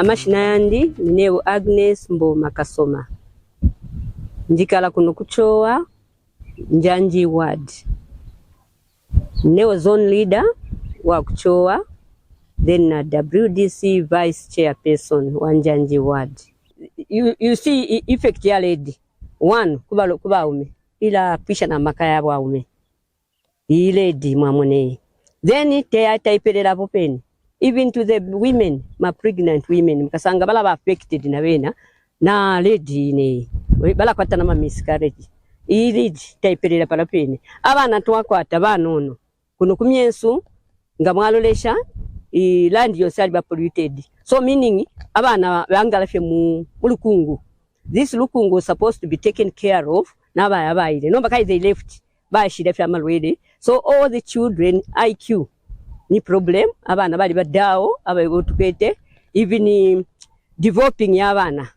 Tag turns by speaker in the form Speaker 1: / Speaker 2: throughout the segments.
Speaker 1: amashina yandi ninewo Agnes Mbo Makasoma. Njikala kuno kuchowa Njanji ward. Ninewo zone leader wa kuchowa, then WDC vice chairperson wa Njanji ward. You see effect ya lady. One, kuba ume. Ila pisha na makaya wa ume. I lady mwamone. Then te taipelera popeni. Even to the women, my pregnant women, mkasanga bala ba affected na wena na lady ne bala kwata na miscarriage. I lady taipelera palapeni. Abana twakwata banono. Kuno kumyensu nga mwalolesha I land yosali ba polluted. So meaning abana bangalafye mu lukungu. This lukungu was supposed to be taken care of na abaire. No bakai they left ba shida fya malwede. So all the children IQ ni problem abana bali badao abayotukete even developing yabana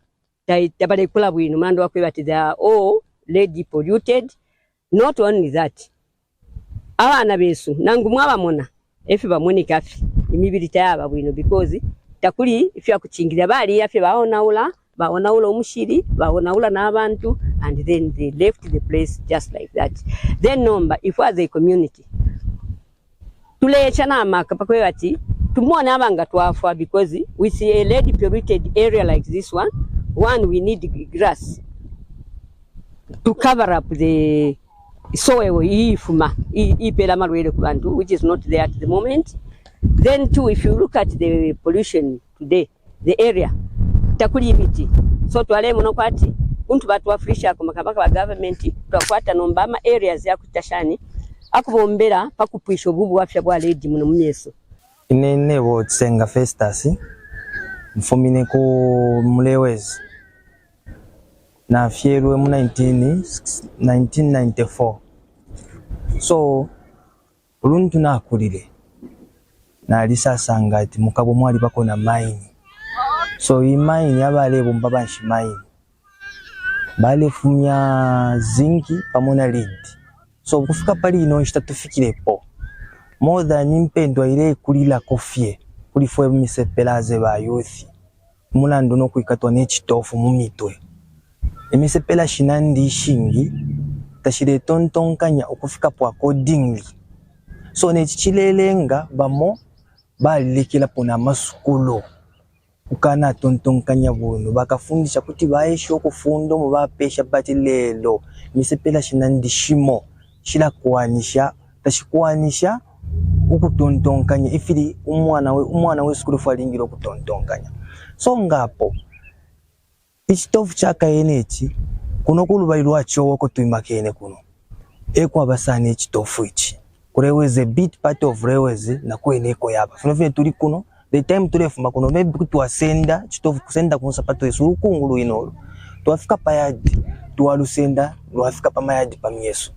Speaker 1: tabale kula bwino mando wakwebati they are all lady polluted. Not only that abana besu nangu mwabamona efe bamoni kafi imibiri tayaba bwino because takuli ifya kuchingira bali yafe baona ula umushiri baona ula n'abantu and then they left the place just like that. Then number if as a community tulecha na maka pakwe ati tumwana abanga twafa because we see a lady polluted area like this one we need grass to cover up the soil ifuma ipela malwele kubantu which is not there at the moment. Then too, if you look at the pollution today, the area takuli miti so twale muno kwati untu batu afrisha ko makabaka ba government twakwata nombama areas ya kutashani akubombera pakupwisha obubu wafya bwa lady muno mumyeso inene wo tsenga festas mfumine ko mulewezi na fierwe mu 1994 so uluntu nakulire na alisasanga ati mukabo mwali bako na mine. So I mine yabale bomba banshi mine bale fumya zinki pamona lead. So kufika pali ino ishitatufikirepo more than impendwa ile kulila kofie kulifwe misepelaze ba youth mulando no kwikatwa n'ekitofu mu mitwe emisepela shinandi shingi tashire tontonkanya okufika po accordingly. So nechichilelenga bamo balekela pona masukulu ukana tontonkanya bono bakafundisha kuti baesho kufundo mu bapesha bati lelo misepela shinandi shimo shila kuanisha tashikuanisha ukutontonkanya ifili umwana we skulu falingiro kutontonkanya. So ngapo ichitofu chaka yenechi kuno kulubalirwa chowo ko tuimakene kuno ekwa basane ichitofu ichi kureweze a bit part of reweze na kweneko yaba funofine tuli kuno the time tulefuma kuno maybe kutwasenda chitofu kusenda ku sapato yesu kungulu inolo twafika payadi twalusenda lwafika pamayadi pamyeso.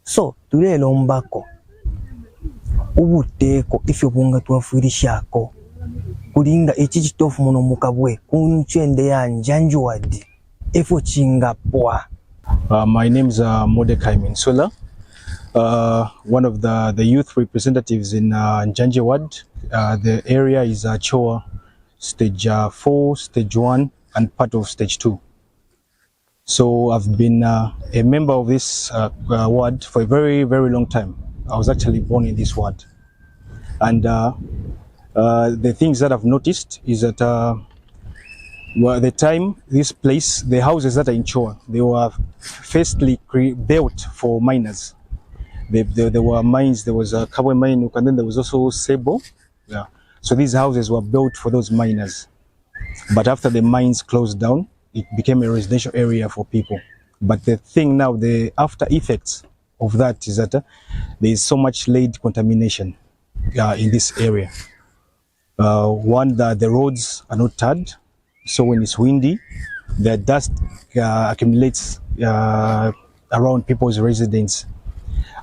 Speaker 1: So tulelo mbako ubuteko ifyo bunga twafurishako kulinga echi chitofu muno mukabwe kunchende ya Njanji ward efo chingapwa.
Speaker 2: My name is Mordecai Minsula, one of the youth representatives in Njanji ward. The area is Choa stage 4, stage 1 and part of stage 2. So I've been a member of this ward for a very, very long time. I was actually born in this ward. And the things that I've noticed is that at the time, this place, the houses that are in Choa, they were firstly built for miners. There were mines, there was a Kabwe mine, and then there was also Sebo. Yeah. So these houses were built for those miners. But after the mines closed down, it became a residential area for people. But the thing now, the after effects of that is that there is so much lead contamination in this area. One, the roads are not tarred, so when it's windy, the dust accumulates around people's residence.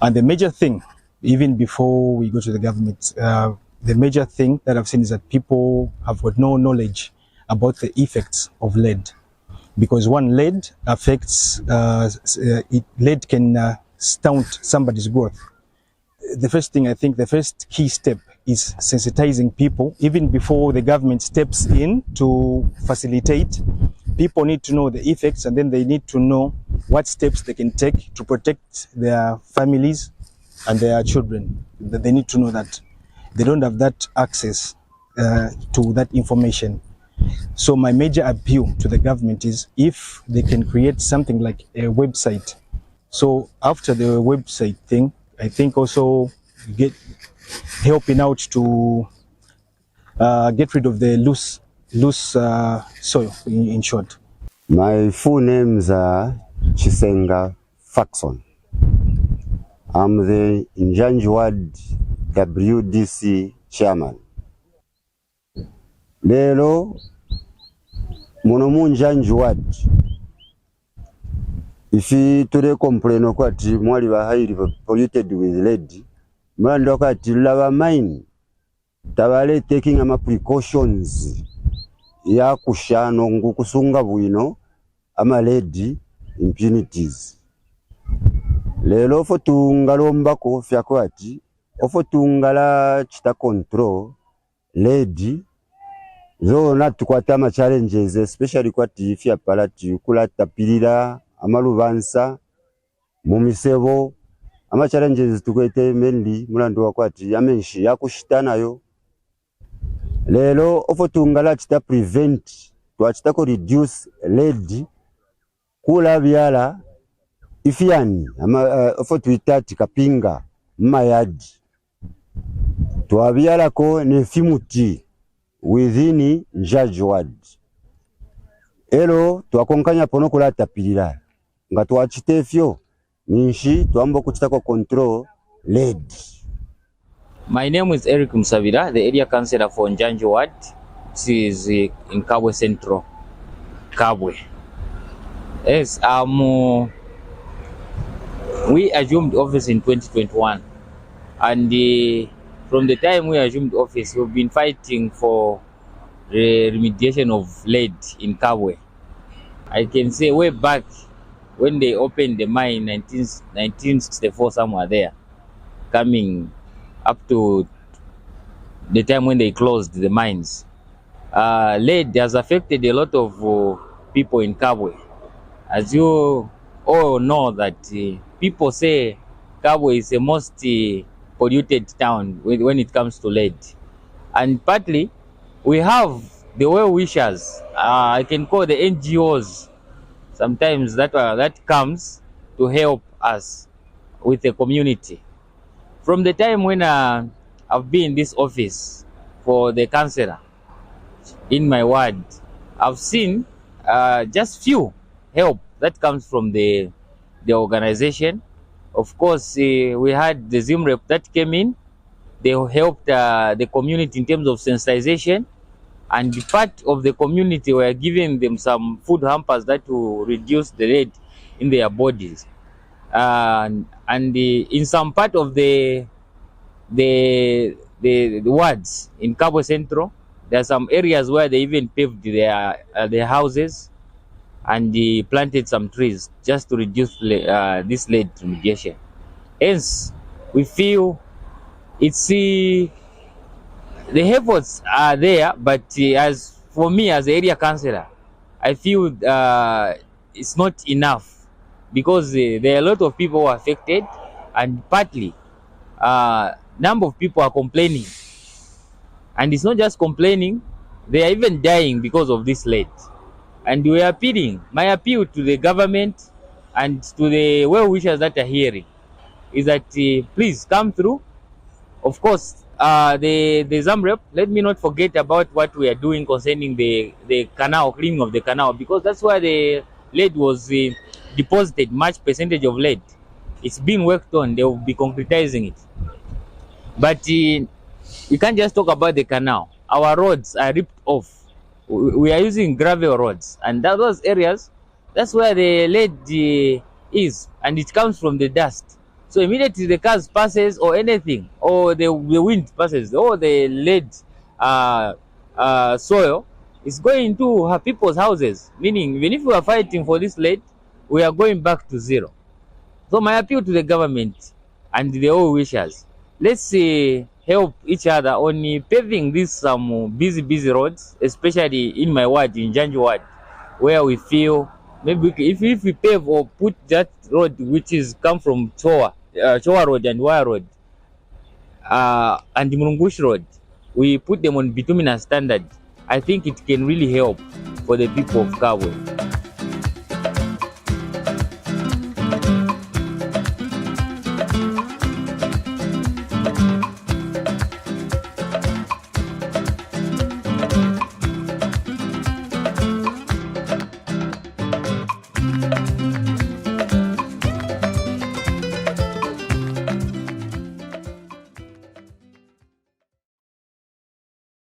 Speaker 2: And the major thing, even before we go to the government, the major thing that I've seen is that people have got no knowledge about the effects of lead. Because one, lead affects, lead can stunt somebody's growth. The first thing, I think the first key step is sensitizing people. Even before the government steps in to facilitate, people need to know the effects, and then they need to know what steps they can take to protect their families and their children. They need to know that they don't have that access to that information. So my major appeal to the government is if they can create something like a website. So after the website thing, I think also helping out to get rid of the loose soil, in short.
Speaker 3: My full names are Chisenga Faxon. I'm the Njanji Ward WDC chairman. Lero muno mu Njanji Ward ifi ture complain okwati mwali ba highly polluted with lead mwando kwati lava mine tabale taking ama precautions ya kushano ngukusunga bwino ama lead impunities. Lelo ofo tungalombako fyako ati ofo tungala chita control lead zona tukwata ama challenges especially kwati ifi apalati kula tapirira amalubansa mumisebo ama challenges tukwete mainly mulando wakwati amenshi yakushitana yo. Lelo ofo tungala chita prevent twachita ko reduce lead kula byala ifiani ama ofo tuitati kapinga mayadi twabyala ko nefimuti within Njanji Ward. Elo twakonkanya pono kula tapirira nga twachitefyo ninshi twambo kuchita ko control lead.
Speaker 4: My name is Eric Musabira, the area councillor for Njanji Ward. This is in Kabwe Central, Kabwe. Yes, we assumed office in 2021, and from the time we assumed office, we've been fighting for the remediation of lead in Kabwe. I can say way back when they opened the mine in 1964, somewhere there, coming up to the time when they closed the mines. Lead has affected a lot of people in Kabwe. As you all know that people say Kabwe is the most polluted town when it comes to lead. And partly, we have the well-wishers, I can call the NGOs, sometimes that comes to help us with the community. From the time when I've been in this office for the councillor in my ward, I've seen just few help that comes from the organization. Of course, we had the ZIMREP that came in. They helped the community in terms of sensitization, and part of the community were giving them some food hampers that will reduce the lead in their bodies. And in some part of the wards in Kabwe Central, there are some areas where they even paved their houses and they planted some trees just to reduce this lead remediation. Hence, we feel it's the efforts are there, but as for me as the area councillor, I feel it's not enough, because there are a lot of people who are affected, and partly number of people are complaining, and it's not just complaining, they are even dying because of this lead. And we are appealing, my appeal to the government and to the well-wishers that are hearing is that please come through. Of course, the ZAMREP, let me not forget about what we are doing concerning the canal, cleaning of the canal, because that's where the lead was deposited, much percentage of lead. It's been worked on, they will be concretizing it. But you can't just talk about the canal. Our roads are ripped off. We are using gravel roads, and those areas, that's where the lead is, and it comes from the dust. So immediately the cars passes or anything, or the wind passes, or the lead soil is going to people's houses, meaning even if we are fighting for this lead, we are going back to zero. So my appeal to the government and the well-wishers, let's help each other on paving these some busy roads, especially in my ward, in Njanji ward, where we feel maybe if we pave or put that road which is come from Chowa Road and Wire Road and the Murungush Road, we put them on bituminous standard, I think it can really help for the people of Kabwe.